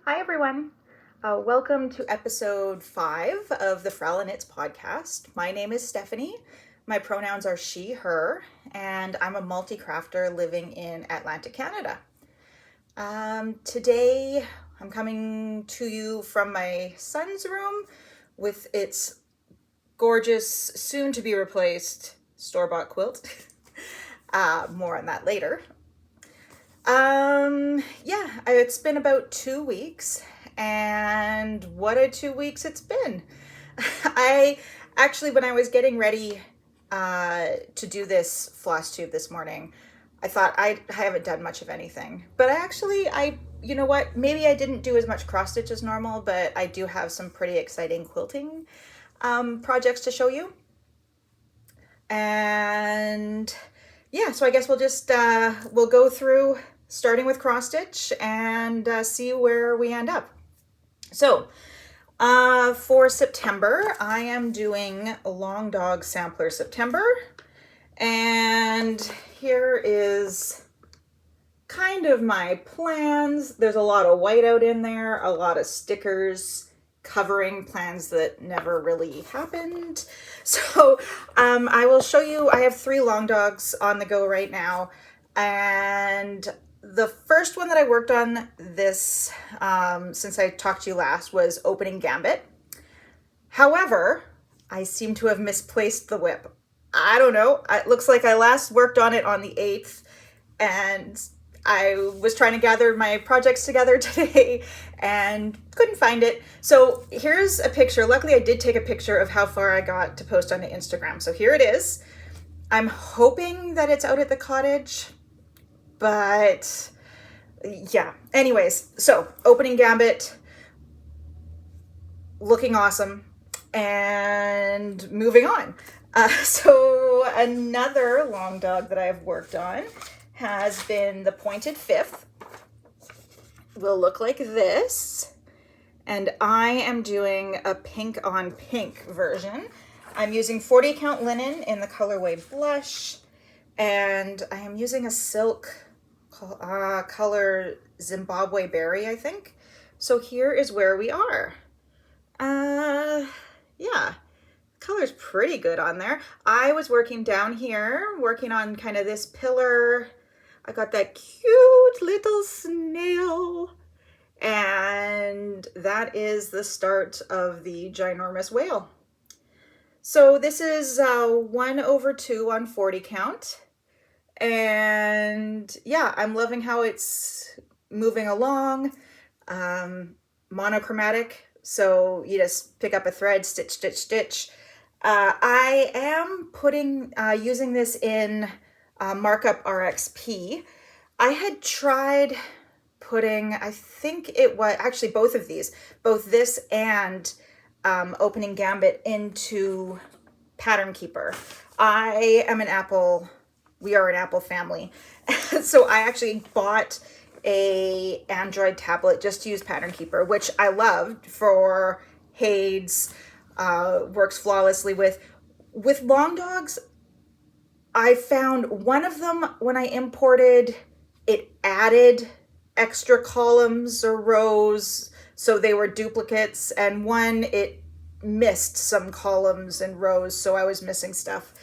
Hi everyone. Welcome to episode 5 of the FrallaKnits podcast. My name is Stephanie. My pronouns are she, her, and I'm a multi-crafter living in Atlantic, Canada. Today I'm coming to you from my son's room with its gorgeous, soon to be replaced store-bought quilt. More on that later. It's been about 2 weeks, and what a 2 weeks it's been. When I was getting ready to do this Flosstube this morning, I thought I haven't done much of anything, but you know what, maybe I didn't do as much cross stitch as normal, but I do have some pretty exciting quilting projects to show you. And yeah, so I guess we'll just we'll go through starting with cross stitch and see where we end up. So for September, I am doing a Long Dog Sampler September, and here is kind of my plans. There's a lot of whiteout in there, a lot of stickers covering plans that never really happened. So I will show you, I have 3 long dogs on the go right now, and the first one that I worked on this since I talked to you last was opening Gambit. However, I seem to have misplaced the whip. I don't know, it looks like I last worked on it on the 8th, and I was trying to gather my projects together today and couldn't find it. So here's a picture. Luckily, I did take a picture of how far I got to post on the Instagram. So here it is. I'm hoping that it's out at the cottage, but yeah. Anyways, so opening Gambit, looking awesome, and moving on. So another long dog that I have worked on has been the pointed 5th. Will look like this, and I am doing a pink on pink version. I'm using 40 count linen in the colorway Blush, and I am using a silk color Zimbabwe Berry, I think. So here is where we are. Yeah, color's pretty good on there. I was working down here, working on kind of this pillar. I got that cute little snail, and that is the start of the ginormous whale. So this is 1/2 on 40 count, and yeah, I'm loving how it's moving along. Monochromatic, so you just pick up a thread, stitch, stitch, stitch. I am using this in Markup RXP. I had tried putting, I think it was actually both of these, both this and opening Gambit into Pattern Keeper. I am we are an Apple family. So I actually bought a Android tablet just to use Pattern Keeper, which I loved for Hades, works flawlessly with long dogs. I found one of them when I imported, it added extra columns or rows, so they were duplicates, and one it missed some columns and rows, so I was missing stuff.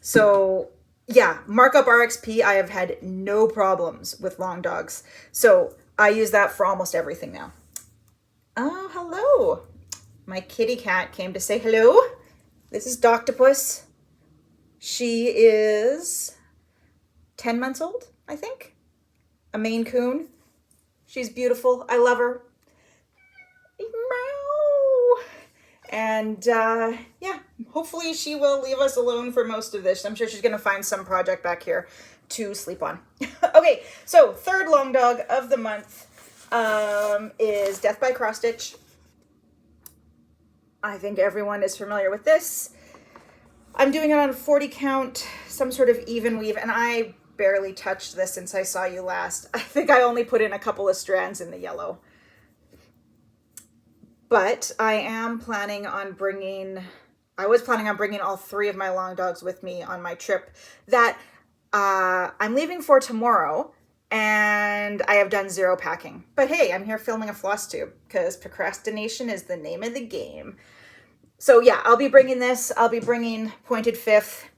So yeah, Markup RXP, I have had no problems with long dogs, so I use that for almost everything now. Oh, hello. My kitty cat came to say hello. This is Doctopus. She is 10 months old, I think. A Maine Coon. She's beautiful. I love her. Meow. And yeah, hopefully she will leave us alone for most of this. I'm sure she's going to find some project back here to sleep on. Okay, so third long dog of the month is Death by Cross Stitch. I think everyone is familiar with this. I'm doing it on a 40 count, some sort of even weave, and I barely touched this since I saw you last. I think I only put in a couple of strands in the yellow. But I was planning on bringing all 3 of my long dogs with me on my trip that I'm leaving for tomorrow, and I have done zero packing. But hey, I'm here filming a Flosstube because procrastination is the name of the game. So yeah, I'll be bringing this. I'll be bringing Pointed Fifth.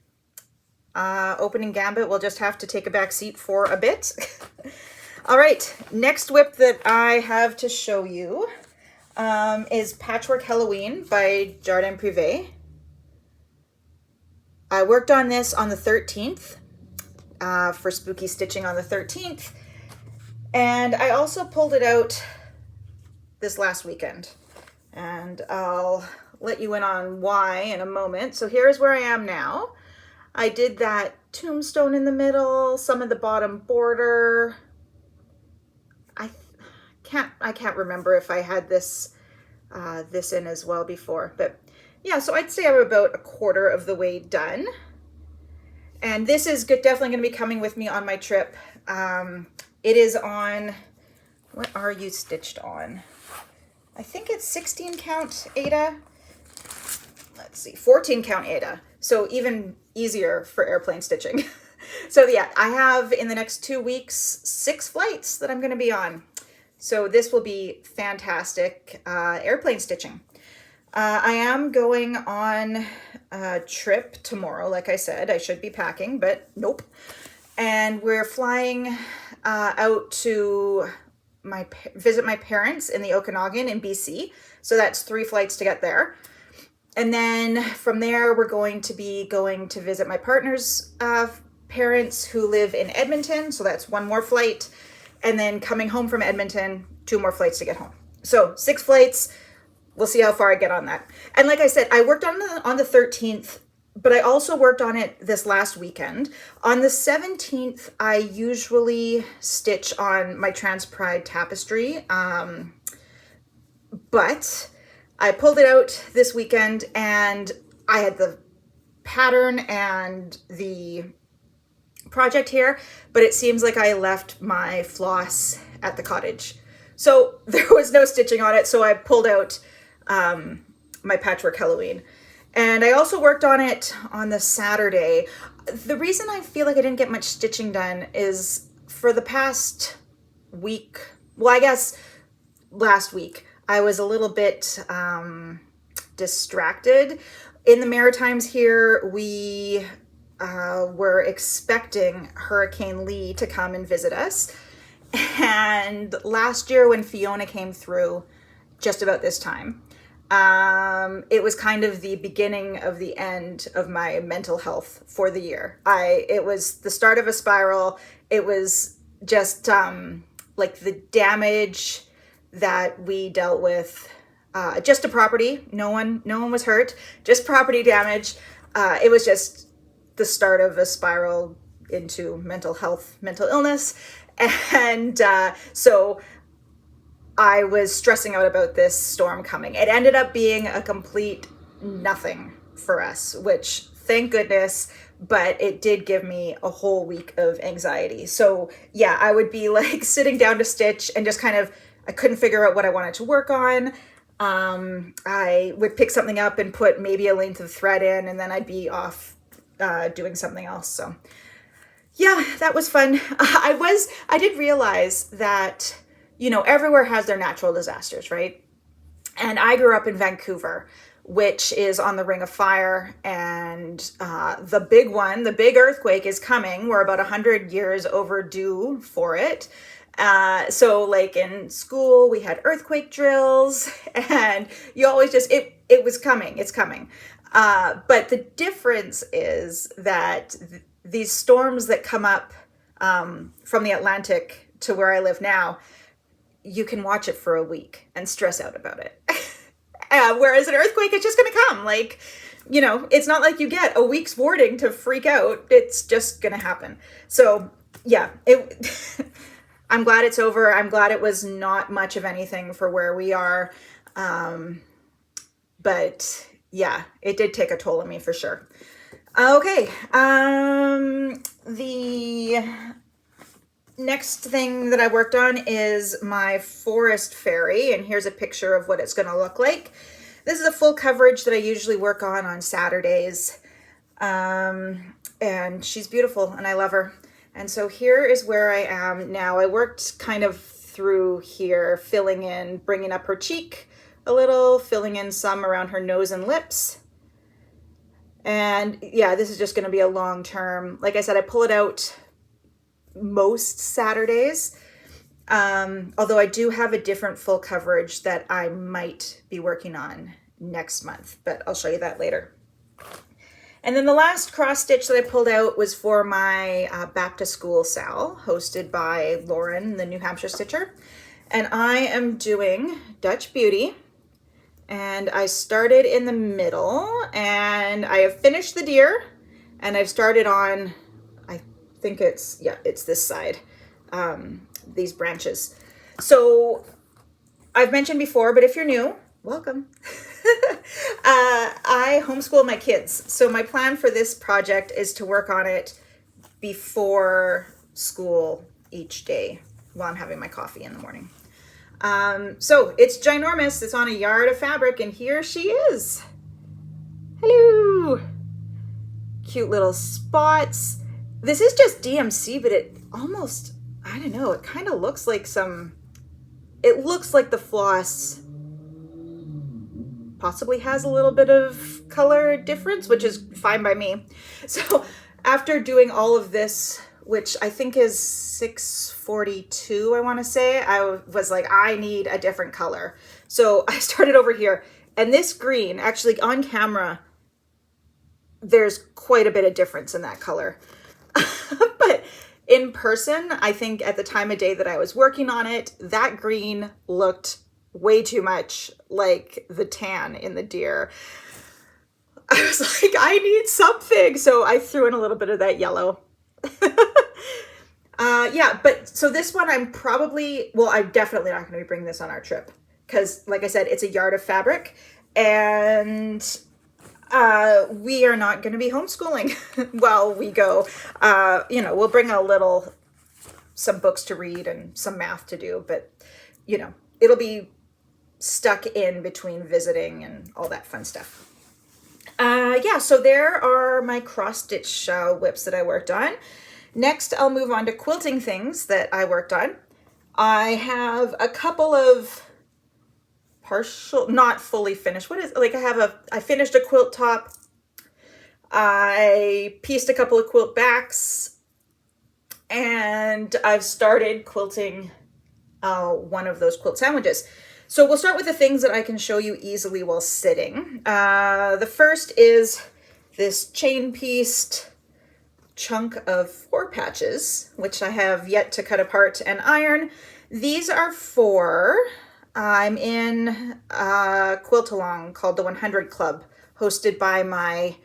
Opening Gambit will just have to take a back seat for a bit. All right, next whip that I have to show you is Patchwork Halloween by Jardin Privé. I worked on this on the 13th for spooky stitching on the 13th. And I also pulled it out this last weekend. And I'll let you in on why in a moment. So here's where I am now. I did that tombstone in the middle, some of the bottom border. I can't remember if I had this this in as well before, but yeah, so I'd say I'm about a quarter of the way done. And this is definitely going to be coming with me on my trip. It is on, what are you stitched on? I think it's 16 count Aida. Let's see, 14 count Aida. So even easier for airplane stitching. So yeah, I have in the next 2 weeks, 6 flights that I'm going to be on. So this will be fantastic airplane stitching. I am going on a trip tomorrow. Like I said, I should be packing, but nope. And we're flying out to visit my parents in the Okanagan in BC. So that's 3 flights to get there. And then from there, we're going to be going to visit my partner's parents who live in Edmonton. So that's 1 more flight. And then coming home from Edmonton, 2 more flights to get home. So 6 flights. We'll see how far I get on that. And like I said, I worked on the 13th, but I also worked on it this last weekend. On the 17th, I usually stitch on my Trans Pride tapestry. But I pulled it out this weekend and I had the pattern and the project here, but it seems like I left my floss at the cottage. So there was no stitching on it. So I pulled out my Patchwork Halloween. And I also worked on it on the Saturday. The reason I feel like I didn't get much stitching done is for the past week, well, I guess last week, I was a little bit distracted. In the Maritimes here, we were expecting Hurricane Lee to come and visit us. And last year when Fiona came through, just about this time, it was kind of the beginning of the end of my mental health for the year. It was the start of a spiral. It was just like the damage that we dealt with, just a property. No one was hurt, just property damage. It was just the start of a spiral into mental health, mental illness. And so I was stressing out about this storm coming. It ended up being a complete nothing for us, which thank goodness, but it did give me a whole week of anxiety. So yeah, I would be like sitting down to stitch and just kind of, I couldn't figure out what I wanted to work on. I would pick something up and put maybe a length of thread in, and then I'd be off doing something else. So yeah, that was fun. I did realize that, you know, everywhere has their natural disasters, right? And I grew up in Vancouver, which is on the Ring of Fire, and the big one, the big earthquake is coming. We're about 100 years overdue for it. So like in school, we had earthquake drills, and you always just, it was coming, it's coming. But the difference is that these storms that come up from the Atlantic to where I live now, you can watch it for a week and stress out about it. Whereas an earthquake, it's just going to come. Like, you know, it's not like you get a week's warning to freak out. It's just going to happen. So yeah, I'm glad it's over. I'm glad it was not much of anything for where we are. But yeah, it did take a toll on me for sure. Okay. The next thing that I worked on is my forest fairy, and here's a picture of what it's going to look like. This is a full coverage that I usually work on Saturdays, and she's beautiful and I love her. And so here is where I am now. I worked kind of through here, filling in, bringing up her cheek a little, filling in some around her nose and lips. And yeah, this is just going to be a long term. Like I said, I pull it out most Saturdays. Although I do have a different full coverage that I might be working on next month, but I'll show you that later. And then the last cross stitch that I pulled out was for my back to school sale hosted by Lauren, the New Hampshire stitcher. And I am doing Dutch Beauty, and I started in the middle, and I have finished the deer, and I've started on, I think it's, yeah, it's this side, these branches. So I've mentioned before, but if you're new, welcome. I homeschool my kids. So my plan for this project is to work on it before school each day while I'm having my coffee in the morning. So it's ginormous. It's on a yard of fabric, and here she is. Hello. Cute little spots. This is just DMC, but it almost, I don't know, it kind of looks like it looks like the floss possibly has a little bit of color difference, which is fine by me. So after doing all of this, which I think is 642, I want to say, I was like, I need a different color. So I started over here, and this green, actually on camera, there's quite a bit of difference in that color. But in person, I think at the time of day that I was working on it, that green looked way too much like the tan in the deer. I was like, I need something. So I threw in a little bit of that yellow. Yeah, but so this one I'm definitely not going to be bringing this on our trip because, like I said, it's a yard of fabric, and we are not going to be homeschooling while we go. You know, we'll bring some books to read and some math to do, but you know, it'll be stuck in between visiting and all that fun stuff. Yeah, so there are my cross stitch whips that I worked on. Next, I'll move on to quilting things that I worked on. I have a couple of partial, not fully finished. I finished a quilt top. I pieced a couple of quilt backs, and I've started quilting one of those quilt sandwiches. So we'll start with the things that I can show you easily while sitting. The first is this chain pieced chunk of 4 patches, which I have yet to cut apart and iron. These are I'm in a quilt along called the 100 Club, hosted by my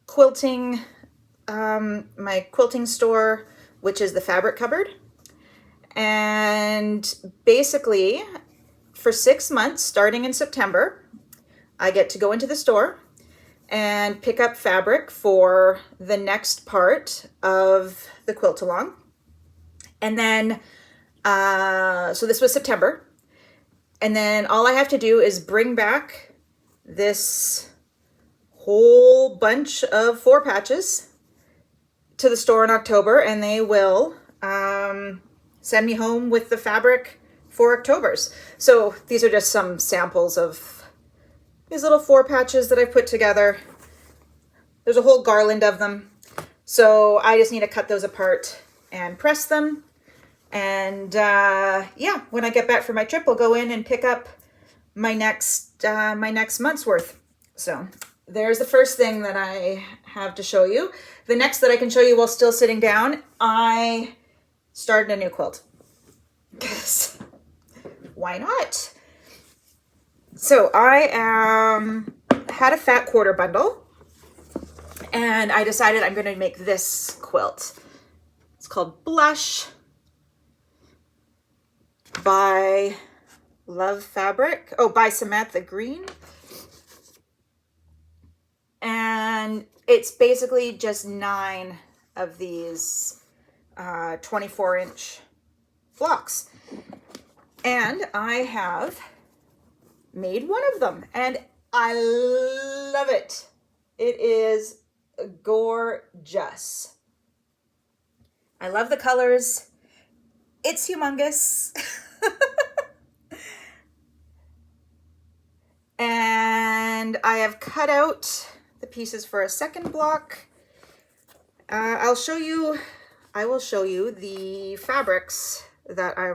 quilting store, which is the Fabric Cupboard. And basically, for 6 months, starting in September, I get to go into the store and pick up fabric for the next part of the quilt along. And then, so this was September. And then all I have to do is bring back this whole bunch of 4 patches to the store in October, and they will send me home with the fabric for October's. So these are just some samples of these little 4 patches that I put together. There's a whole garland of them. So I just need to cut those apart and press them. And yeah, when I get back from my trip, I'll go in and pick up my next month's worth. So there's the first thing that I have to show you. The next that I can show you while still sitting down, I started a new quilt. Because why not? So I had a fat quarter bundle, and I decided I'm going to make this quilt. It's called Blush by Love Fabric. Oh, by Samantha Green. And it's basically just 9 of these 24-inch blocks. And I have made one of them, and I love it. It is gorgeous. I love the colors. It's humongous. And I have cut out the pieces for a second block. I will show you the fabrics that I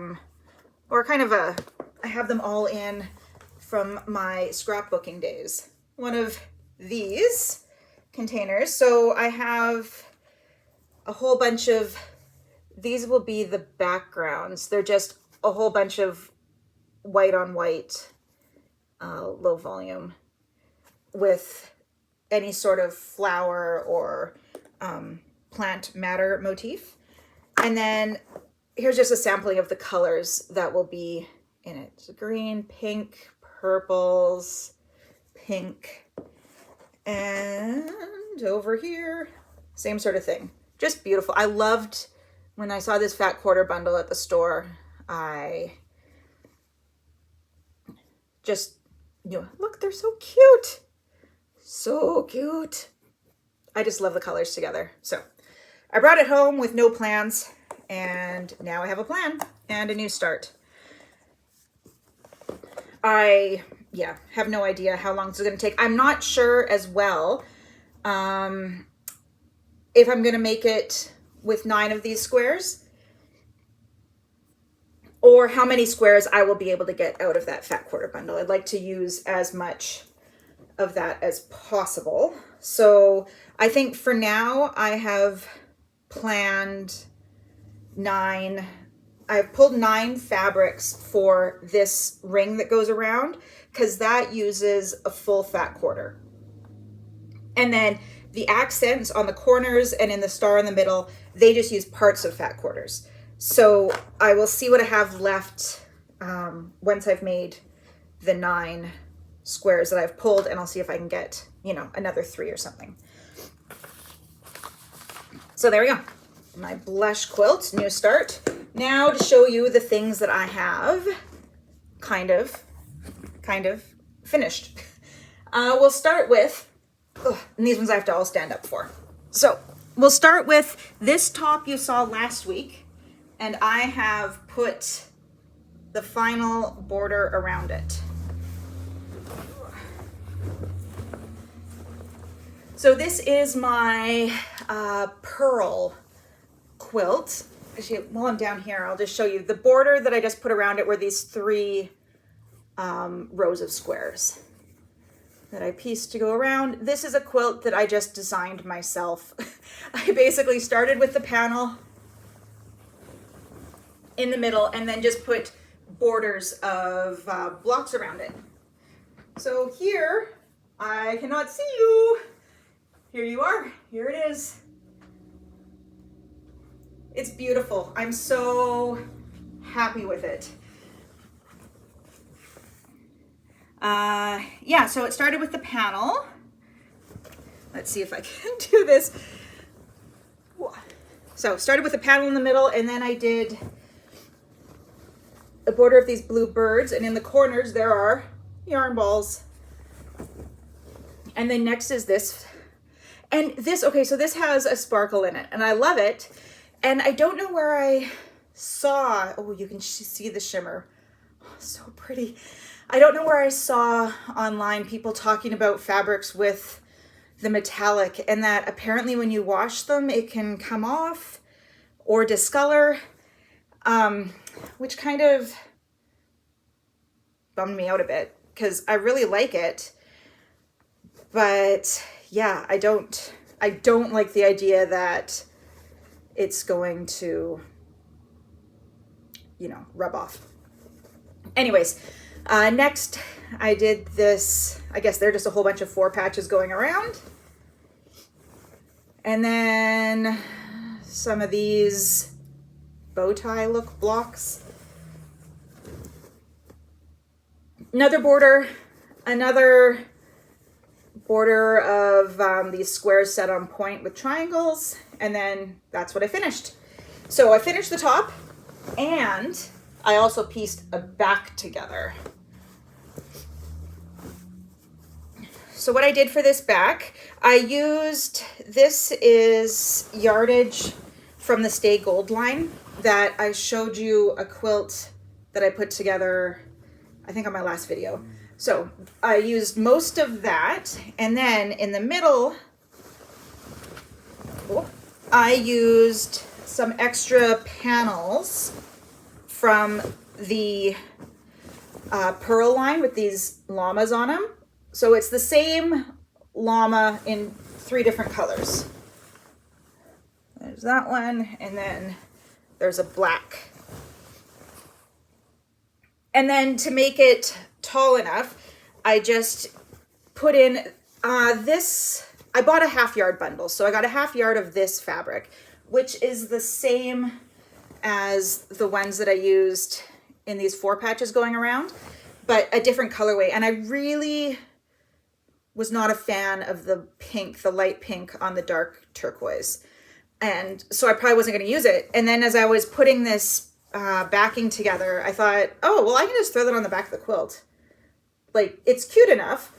have them all in from my scrapbooking days. One of these containers. So I have a whole bunch of, these will be the backgrounds. They're just a whole bunch of white on white, low volume with any sort of flower or plant matter motif. And then here's just a sampling of the colors that will be in it. So green, pink, purples, pink, and over here, same sort of thing. Just beautiful. I loved when I saw this fat quarter bundle at the store. I just, look, they're so cute. So cute. I just love the colors together. So I brought it home with no plans, and now I have a plan and a new start. I have no idea how long this is going to take. I'm not sure as well if I'm going to make it with 9 of these squares, or how many squares I will be able to get out of that fat quarter bundle. I'd like to use as much of that as possible. So I think for now I have planned 9. I've pulled 9 fabrics for this ring that goes around, because that uses a full fat quarter. And then the accents on the corners and in the star in the middle, they just use parts of fat quarters. So I will see what I have left once I've made the 9 squares that I've pulled, and I'll see if I can get, another 3 or something. So there we go. My blush quilt, new start. Now to show you the things that I have kind of finished. We'll start with, and these ones I have to all stand up for. So we'll start with this top you saw last week, and I have put the final border around it. So this is my pearl quilt. Actually, while I'm down here, I'll just show you the border that I just put around it were these 3 rows of squares that I pieced to go around. This is a quilt that I just designed myself. I basically started with the panel in the middle and then just put borders of blocks around it. So here, I cannot see you. Here you are. Here it is. It's beautiful. I'm so happy with it. So it started with the panel. Let's see if I can do this. So started with the panel in the middle, and then I did a border of these blue birds, and in the corners there are yarn balls. And then next is this. And this, okay, so this has a sparkle in it, and I love it. And I don't know where I saw, oh, you can see the shimmer. Oh, so pretty. I don't know where I saw online people talking about fabrics with the metallic, and that apparently when you wash them, it can come off or discolor, which kind of bummed me out a bit because I really like it. But yeah, I don't like the idea that it's going to, rub off. Anyways, next I did this, I guess they're just a whole bunch of 4 patches going around. And then some of these bow tie look blocks. Another border of these squares set on point with triangles, and then that's what I finished. So I finished the top, and I also pieced a back together. So what I did for this back, I used, this is yardage from the Stay Gold line that I showed you a quilt that I put together, I think on my last video. So I used most of that, and then in the middle, I used some extra panels from the Pearl line with these llamas on them. So it's the same llama in 3 different colors. There's that one, and then there's a black. And then to make it tall enough, I just put in this. I bought a half-yard bundle, so I got a half-yard of this fabric, which is the same as the ones that I used in these 4 patches going around, but a different colorway. And I really was not a fan of the pink, the light pink on the dark turquoise. And so I probably wasn't going to use it. And then as I was putting this backing together, I thought, oh, well, I can just throw that on the back of the quilt. Like, it's cute enough.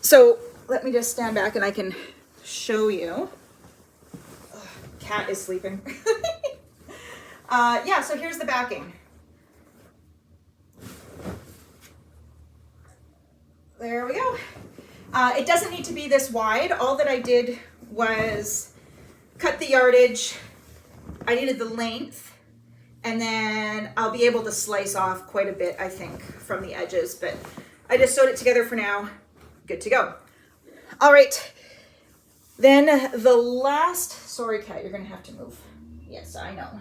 So let me just stand back and I can show you. Ugh, cat is sleeping. Yeah, so here's the backing. There we go. It doesn't need to be this wide. All that I did was cut the yardage. I needed the length, and then I'll be able to slice off quite a bit, I think, from the edges, but I just sewed it together for now. Good to go. All right. Then the last, sorry cat, you're gonna have to move. Yes, I know.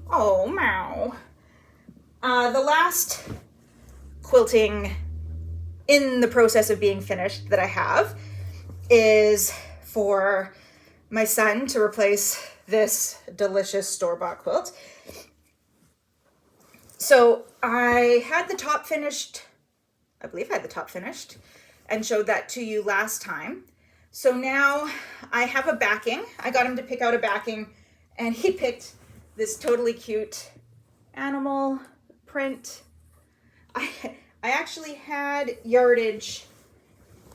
Oh, meow. The last quilting in the process of being finished that I have is for my son to replace this delicious store-bought quilt. So I had the top finished, I believe I had the top finished, and showed that to you last time. So now I have a backing. I got him to pick out a backing, and he picked this totally cute animal print. I actually had yardage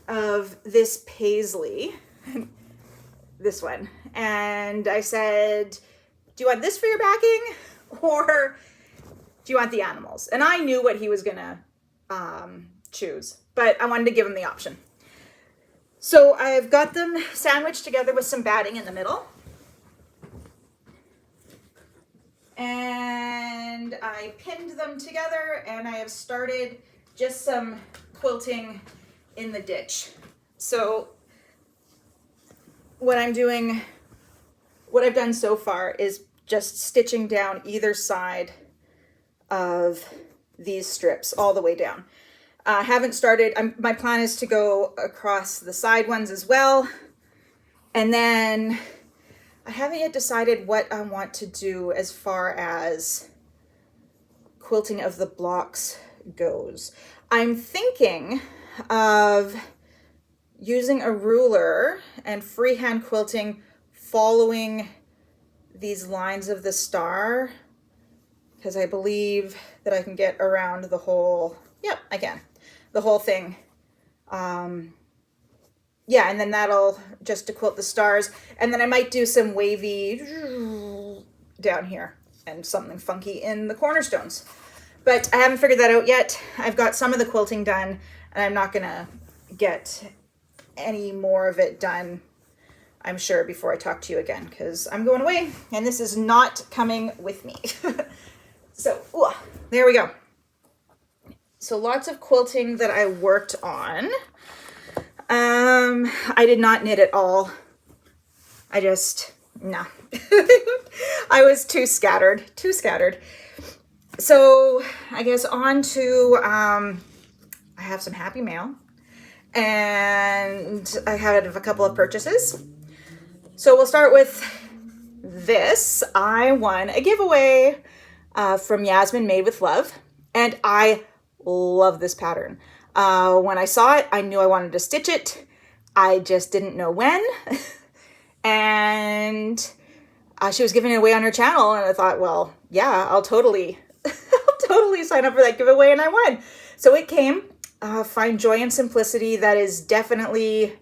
of this paisley, this one, and I said, do you want this for your backing, or do you want the animals? And I knew what he was gonna choose, but I wanted to give him the option. So I've got them sandwiched together with some batting in the middle. And I pinned them together, and I have started just some quilting in the ditch. So what I'm doing, what I've done so far is just stitching down either side of these strips all the way down. I haven't started, my plan is to go across the side ones as well. And then I haven't yet decided what I want to do as far as quilting of the blocks goes. I'm thinking of using a ruler and freehand quilting following these lines of the star, because I believe that I can get around the whole, yep, I can, the whole thing. Yeah, and then that'll just to quilt the stars. And then I might do some wavy down here and something funky in the cornerstones. But I haven't figured that out yet. I've got some of the quilting done, and I'm not gonna get any more of it done, I'm sure, before I talk to you again, because I'm going away and this is not coming with me. So, there we go. So lots of quilting that I worked on. I did not knit at all. I just, nah. I was too scattered. So I guess on to, I have some happy mail, and I had a couple of purchases. So we'll start with this. I won a giveaway from Yasmin Made with Love, and I love this pattern. When I saw it, I knew I wanted to stitch it. I just didn't know when. And she was giving it away on her channel, and I thought, well, yeah, I'll totally sign up for that giveaway, and I won. So it came. Find joy and simplicity. That is definitely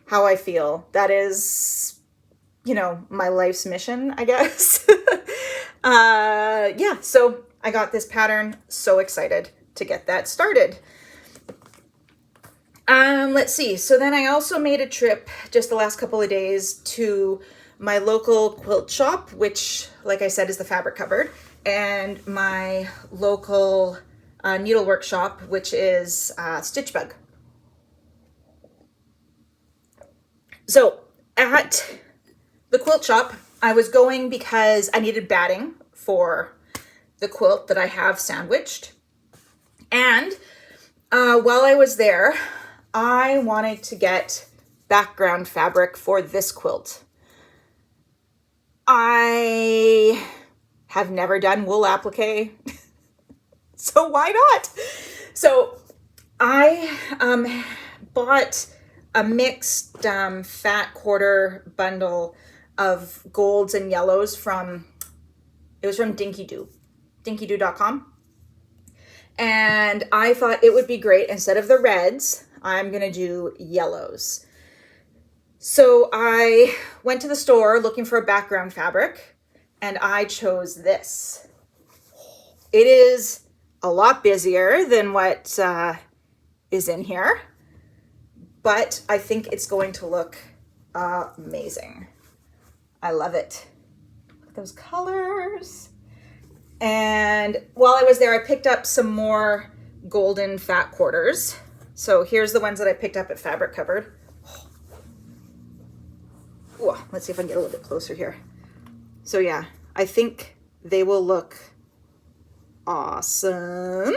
how I feel. That is you know, my life's mission, I guess. Yeah, so I got this pattern. So excited to get that started. Let's see. So then I also made a trip just the last couple of days to my local quilt shop, which, like I said, is the Fabric Cupboard, and my local needlework shop, which is Stitchbug. So at the quilt shop, I was going because I needed batting for the quilt that I have sandwiched. And while I was there, I wanted to get background fabric for this quilt. I have never done wool applique, so why not? So I bought a mixed fat quarter bundle of golds and yellows from dinkydo.com. And I thought it would be great. Instead of the reds, I'm going to do yellows. So I went to the store looking for a background fabric, and I chose this. It is a lot busier than what is in here, but I think it's going to look amazing. I love it. Look at those colors. And while I was there, I picked up some more golden fat quarters. So here's the ones that I picked up at Fabric Cupboard. Ooh, let's see if I can get a little bit closer here. So yeah, I think they will look awesome.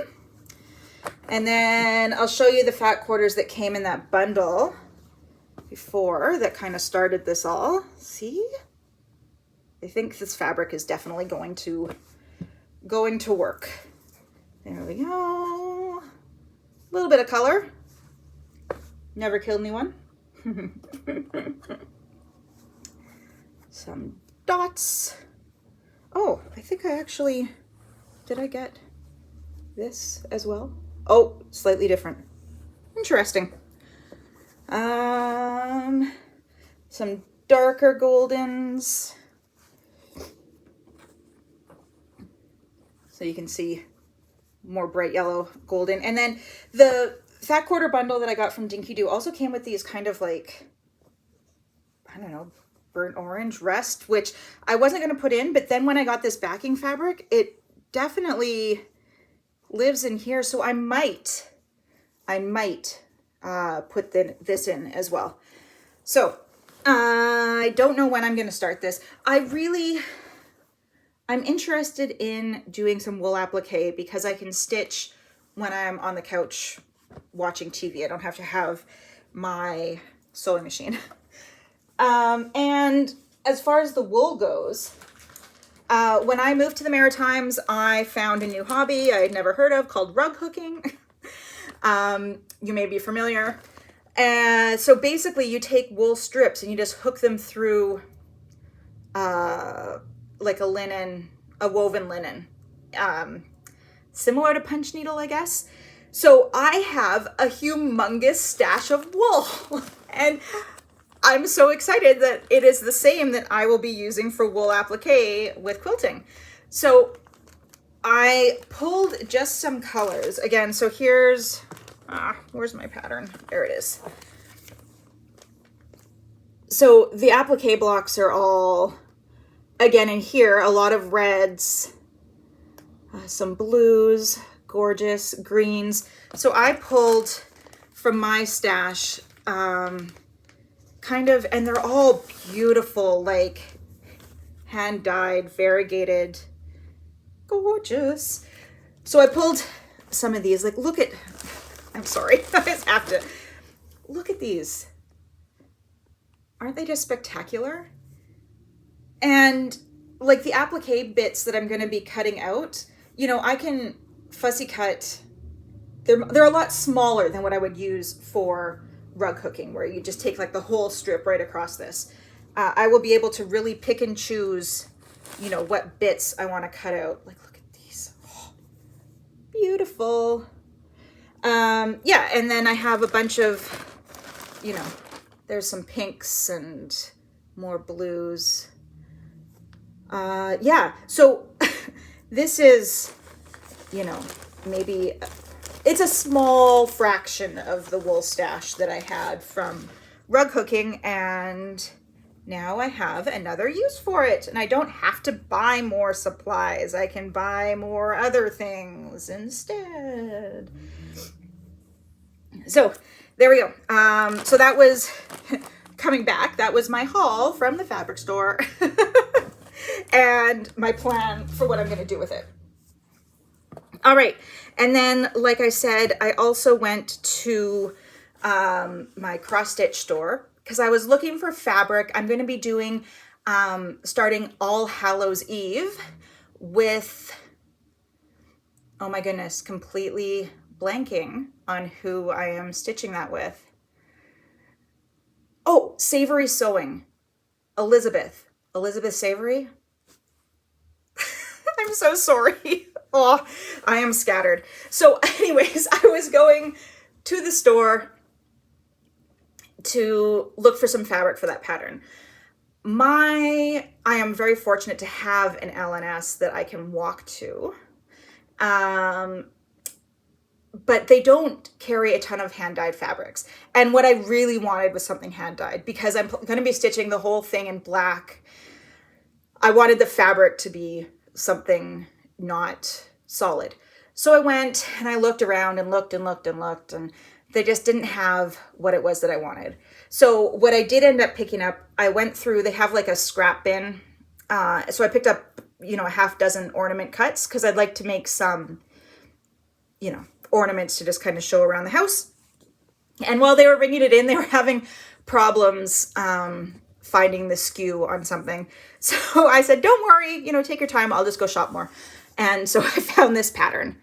And then I'll show you the fat quarters that came in that bundle before that kind of started this all. See? I think this fabric is definitely going to work. There we go. A little bit of color. Never killed anyone. Some dots. Oh, I think I actually, did I get this as well? Oh, slightly different. Interesting. Some darker goldens. So you can see more bright yellow golden. And then the fat quarter bundle that I got from Dinky Do also came with these kind of like, I don't know, burnt orange rust, which I wasn't going to put in, but then when I got this backing fabric, it definitely lives in here. So I might put this in as well. So I don't know when I'm going to start this. I'm interested in doing some wool applique because I can stitch when I'm on the couch watching TV. I don't have to have my sewing machine. And as far as the wool goes, when I moved to the Maritimes, I found a new hobby I had never heard of called rug hooking. You may be familiar. And so basically you take wool strips and you just hook them through like a woven linen, similar to punch needle, I guess. So I have a humongous stash of wool and I'm so excited that it is the same that I will be using for wool applique with quilting. So I pulled just some colors again. So here's, where's my pattern? There it is. So the applique blocks are all, again, in here, a lot of reds, some blues, gorgeous greens. So I pulled from my stash, kind of, and they're all beautiful, like hand-dyed, variegated, gorgeous. So I pulled some of these, like, look at, I'm sorry, I just have to, look at these. Aren't they just spectacular? And like the applique bits that I'm going to be cutting out, you know, I can fussy cut. They're a lot smaller than what I would use for rug hooking, where you just take like the whole strip right across this. I will be able to really pick and choose, you know, what bits I want to cut out. Like, look at these. Oh, beautiful. Yeah, and then I have a bunch of, you know, there's some pinks and more blues. Yeah, so this is, you know, maybe it's a small fraction of the wool stash that I had from rug hooking, and now I have another use for it, and I don't have to buy more supplies. I can buy more other things instead. So there we go. So that was coming back. That was my haul from the fabric store and my plan for what I'm going to do with it. All right. And then, like I said, I also went to my cross stitch store because I was looking for fabric. I'm going to be doing, starting All Hallows Eve with, oh my goodness, completely blanking on who I am stitching that with. Oh, Savory Sewing. Elizabeth Savory. I'm so sorry. Oh, I am scattered. So anyways, I was going to the store to look for some fabric for that pattern. I am very fortunate to have an LNS that I can walk to. But they don't carry a ton of hand-dyed fabrics. And what I really wanted was something hand-dyed because I'm going to be stitching the whole thing in black. I wanted the fabric to be something not solid. So I went and I looked around and looked and looked and looked, and they just didn't have what it was that I wanted. So what I did end up picking up, I went through, they have like a scrap bin. So I picked up, you know, a half dozen ornament cuts because I'd like to make some, you know, ornaments to just kind of show around the house. And while they were bringing it in, they were having problems finding the skew on something. So I said, don't worry, you know, take your time. I'll just go shop more. And so I found this pattern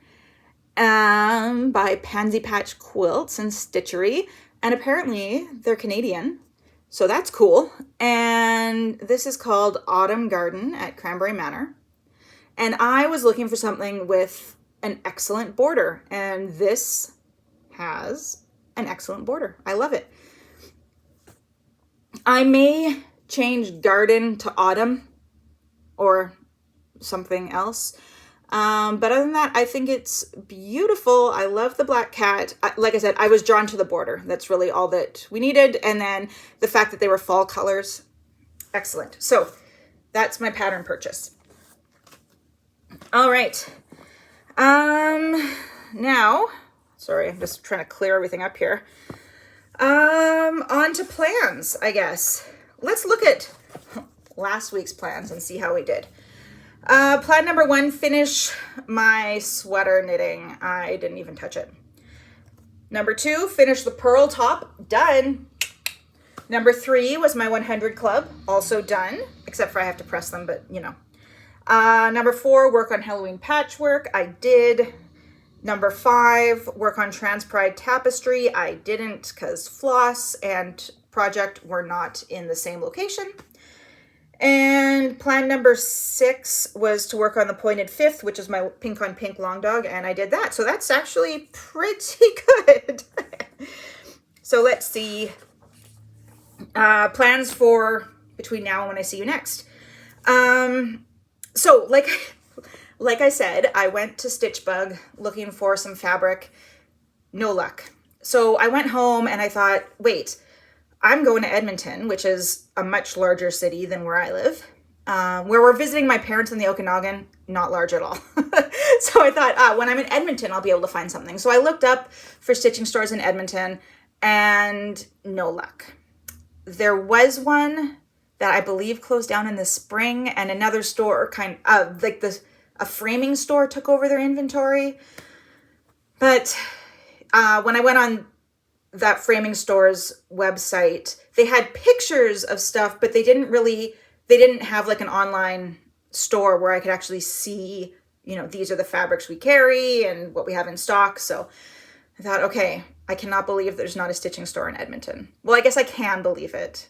by Pansy Patch Quilts and Stitchery. And apparently they're Canadian. So that's cool. And this is called Autumn Garden at Cranberry Manor. And I was looking for something with an excellent border, and this has an excellent border. I love it. I may change garden to autumn or something else. But other than that, I think it's beautiful. I love the black cat. Like I said, I was drawn to the border. That's really all that we needed. And then the fact that they were fall colors. Excellent. So that's my pattern purchase. All right. Now, sorry, I'm just trying to clear everything up here. On to plans, I guess. Let's look at last week's plans and see how we did. Plan number 1, finish my sweater knitting. I didn't even touch it. Number 2, finish the purl top. Done. Number 3 was my 100 club. Also done, except for I have to press them, but you know. Number 4, work on Halloween patchwork. I did. Number 5, work on Trans Pride tapestry. I didn't because floss and project were not in the same location. And plan number 6 was to work on the pointed fifth, which is my pink on pink long dog, and I did that. So that's actually pretty good. So let's see. Plans for between now and when I see you next. So like I said, I went to Stitchbug looking for some fabric. No luck. So I went home and I thought, wait, I'm going to Edmonton, which is a much larger city than where I live, where we're visiting my parents in the Okanagan, not large at all. So I thought, when I'm in Edmonton, I'll be able to find something. So I looked up for stitching stores in Edmonton and no luck. There was one that I believe closed down in the spring, and another store a framing store took over their inventory. But when I went on that framing store's website, they had pictures of stuff, but they didn't have like an online store where I could actually see, you know, these are the fabrics we carry and what we have in stock. So I thought, okay, I cannot believe there's not a stitching store in Edmonton. Well, I guess I can believe it,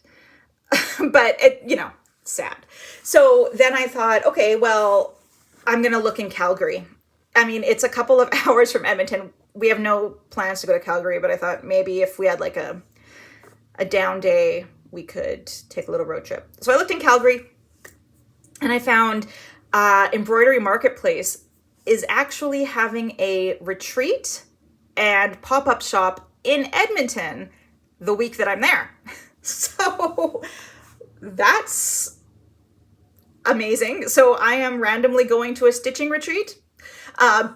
but it, you know, sad. So then I thought, okay, well, I'm going to look in Calgary. I mean, it's a couple of hours from Edmonton. We have no plans to go to Calgary, but I thought maybe if we had like a down day, we could take a little road trip. So I looked in Calgary and I found Embroidery Marketplace is actually having a retreat and pop-up shop in Edmonton the week that I'm there. So that's amazing. So I am randomly going to a stitching retreat,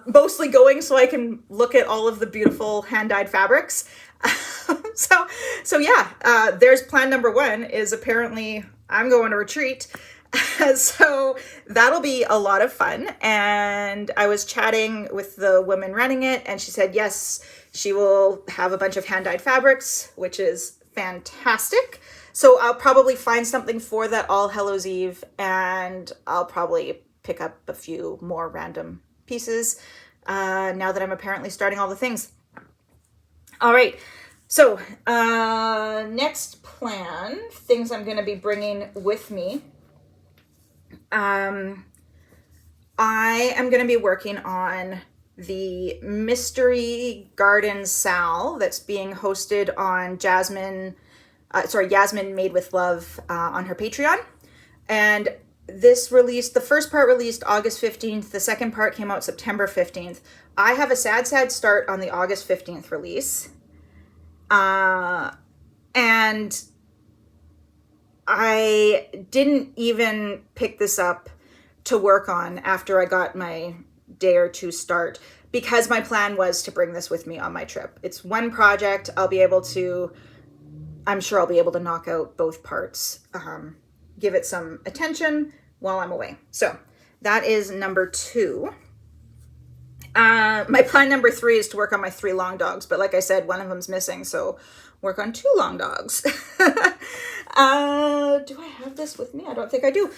mostly going so I can look at all of the beautiful hand-dyed fabrics. So yeah, there's plan number one, is apparently I'm going to retreat. So that'll be a lot of fun. And I was chatting with the woman running it, and she said, yes, she will have a bunch of hand-dyed fabrics, which is fantastic. So I'll probably find something for that All Hallows Eve, and I'll probably pick up a few more random pieces now that I'm apparently starting all the things. All right. So next plan, things I'm going to be bringing with me. I am going to be working on the Mystery Garden Sal that's being hosted on Yasmin Made with Love on her Patreon. And this released, the first part released August 15th. The second part came out September 15th. I have a sad start on the August 15th release. And I didn't even pick this up to work on after I got my day or two start, because my plan was to bring this with me on my trip. It's one project. I'm sure I'll be able to knock out both parts, give it some attention while I'm away. So that is number 2. My plan number 3 is to work on my 3 long dogs, but like I said, one of them's missing, so work on 2 long dogs. Do I have this with me? I don't think I do.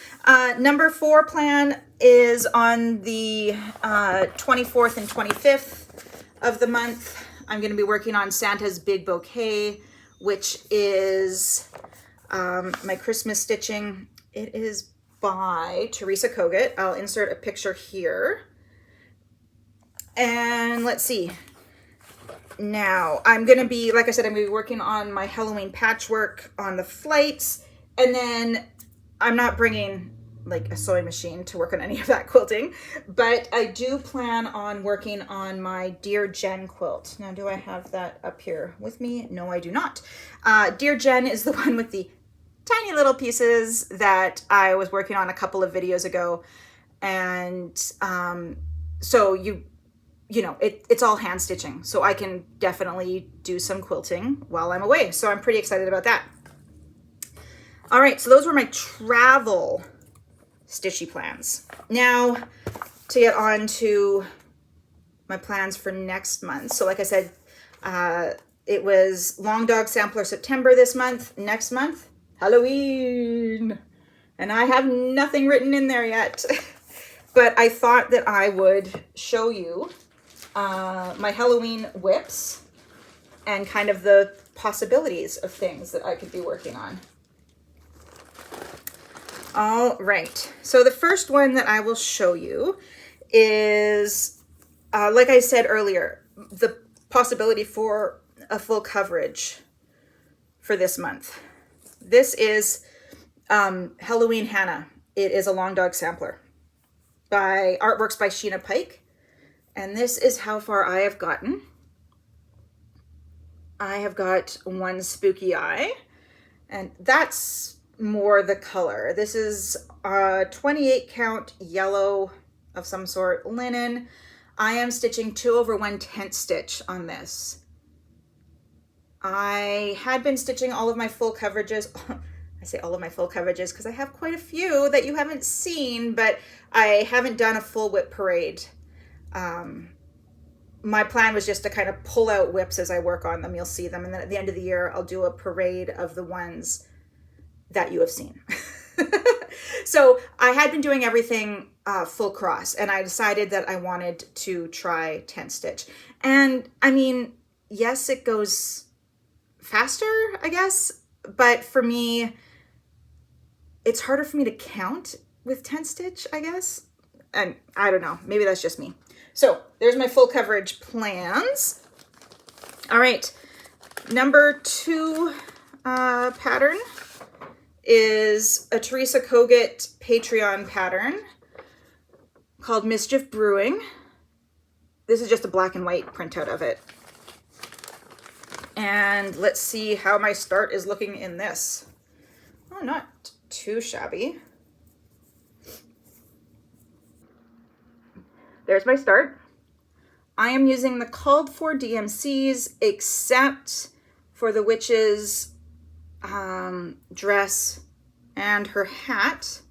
Number 4 plan is on the 24th and 25th of the month. I'm going to be working on Santa's Big Bouquet, which is my Christmas stitching. It is by Teresa Kogut. I'll insert a picture here. And let's see. Now, I'm going to be, like I said, I'm going to be working on my Halloween patchwork on the flights. And then I'm not bringing like a sewing machine to work on any of that quilting, but I do plan on working on my Dear Jen quilt. Now, do I have that up here with me? No, I do not. Dear Jen is the one with the tiny little pieces that I was working on a couple of videos ago. And so you know, it's all hand stitching, so I can definitely do some quilting while I'm away. So I'm pretty excited about that. All right, so those were my travel stitchy plans. Now to get on to my plans for next month. So like I said, it was Long Dog Sampler September this month. Next month, Halloween. And I have nothing written in there yet. But I thought that I would show you my Halloween whips and kind of the possibilities of things that I could be working on. All right, so the first one that I will show you is, like I said earlier, the possibility for a full coverage for this month. This is Halloween Hannah. It is a Long Dog Sampler by Artworks by Sheena Pike. And this is how far I have gotten. I have got one spooky eye, and that's more the color. This is a 28 count yellow of some sort linen. I am stitching 2/1 stitch on this. I had been stitching all of my full coverages. I say all of my full coverages because I have quite a few that you haven't seen, but I haven't done a full whip parade. My plan was just to kind of pull out whips as I work on them. You'll see them. And then at the end of the year, I'll do a parade of the ones that you have seen. So I had been doing everything full cross, and I decided that I wanted to try tent stitch. And I mean, yes, it goes faster, I guess, but for me, it's harder for me to count with tent stitch, I guess. And I don't know, maybe that's just me. So there's my full coverage plans. All right, number 2 pattern is a Teresa Kogut Patreon pattern called Mischief Brewing. This is just a black and white printout of it. And let's see how my start is looking in this. Oh, not too shabby. There's my start. I am using the called for DMCs except for the witch's dress and her hat.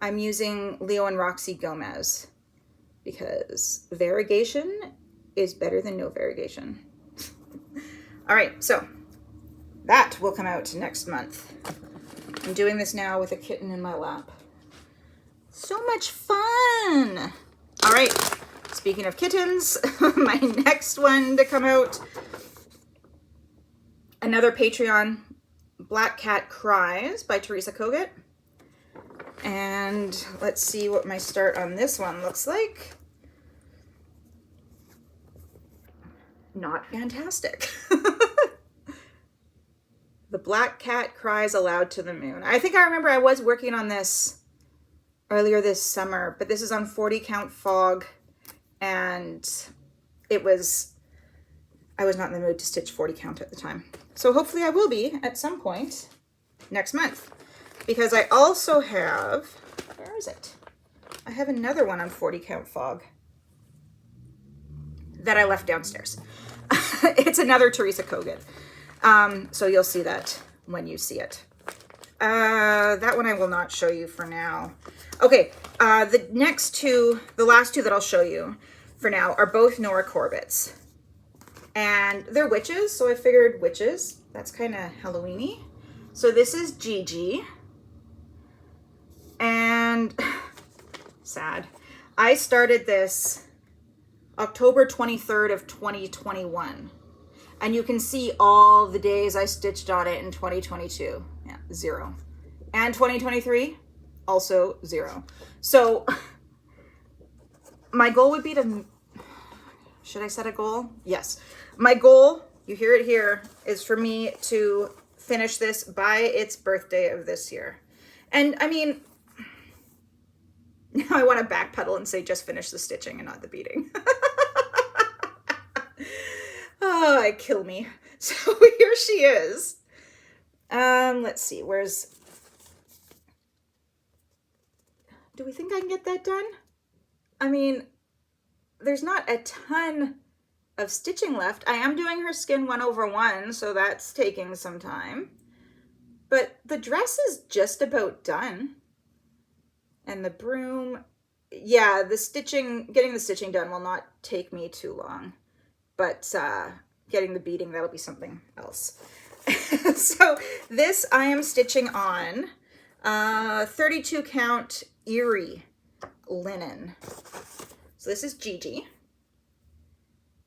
I'm using Leo and Roxy Gomez because variegation is better than no variegation. All right, so that will come out next month. I'm doing this now with a kitten in my lap. So much fun. All right, speaking of kittens, my next one to come out, another Patreon, Black Cat Cries by Teresa Kogut. And let's see what my start on this one looks like. Not fantastic. The Black Cat Cries Aloud to the Moon. I think I remember I was working on this earlier this summer, but this is on 40 count fog, and I was not in the mood to stitch 40 count at the time. So hopefully I will be at some point next month, because I also have, where is it? I have another one on 40 count fog that I left downstairs. It's another Teresa Kogut. So you'll see that when you see it. That one I will not show you for now. Okay, the last two that I'll show you for now are both Nora Corbett's. And they're witches, so I figured witches, that's kind of Halloween-y. So this is Gigi. And sad. I started this October 23rd of 2021. And you can see all the days I stitched on it in 2022. Yeah, 0. And 2023, also 0. So my goal would be to, should I set a goal? Yes. My goal, you hear it here, is for me to finish this by its birthday of this year. And I mean, now I want to backpedal and say just finish the stitching and not the beading. Oh, it kill me. So here she is. Let's see, do we think I can get that done? I mean, there's not a ton of stitching left. I am doing her skin 1/1, so that's taking some time. But the dress is just about done. And the broom, yeah, getting the stitching done will not take me too long. But getting the beading, that'll be something else. So this I am stitching on 32 count Erie linen. So this is Gigi.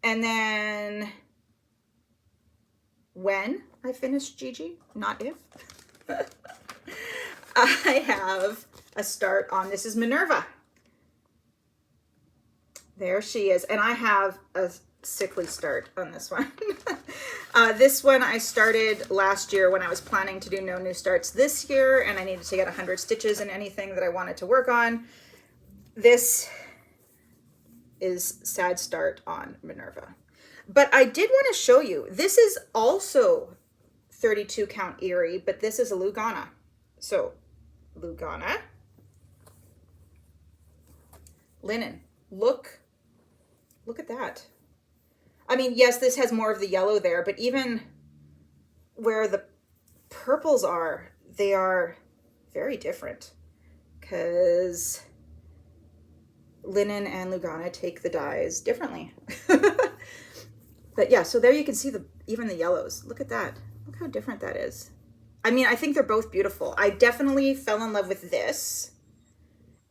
And then when I finish Gigi, not if, I have a start on, this is Minerva. There she is. And I have a sickly start on this one. This one I started last year when I was planning to do no new starts this year, and I needed to get 100 stitches in anything that I wanted to work on. This is sad start on Minerva. But I did want to show you, this is also 32 count Erie, but this is a Lugana. So Lugana, linen, look at that. I mean, yes, this has more of the yellow there, but even where the purples are, they are very different because linen and Lugana take the dyes differently. But yeah, so there you can see even the yellows. Look at that. Look how different that is. I mean, I think they're both beautiful. I definitely fell in love with this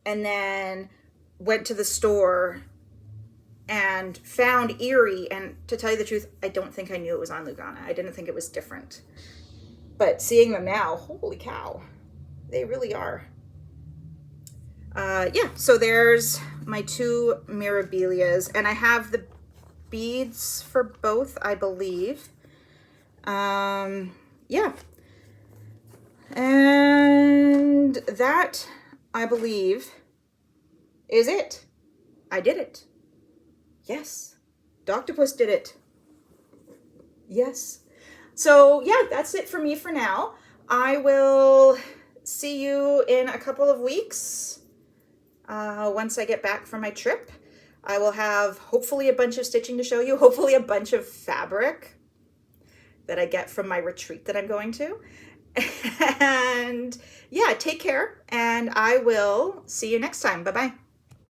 and then went to the store and found Erie, and to tell you the truth, I don't think I knew it was on Lugana. I didn't think it was different. But seeing them now, holy cow, they really are. Yeah, so there's my two Mirabilias, and I have the beads for both, I believe. Yeah. And that, I believe, is it. I did it. Yes. Doctopus did it. Yes. So yeah, that's it for me for now. I will see you in a couple of weeks. Once I get back from my trip, I will have hopefully a bunch of stitching to show you, hopefully a bunch of fabric that I get from my retreat that I'm going to. And yeah, take care, and I will see you next time. Bye-bye.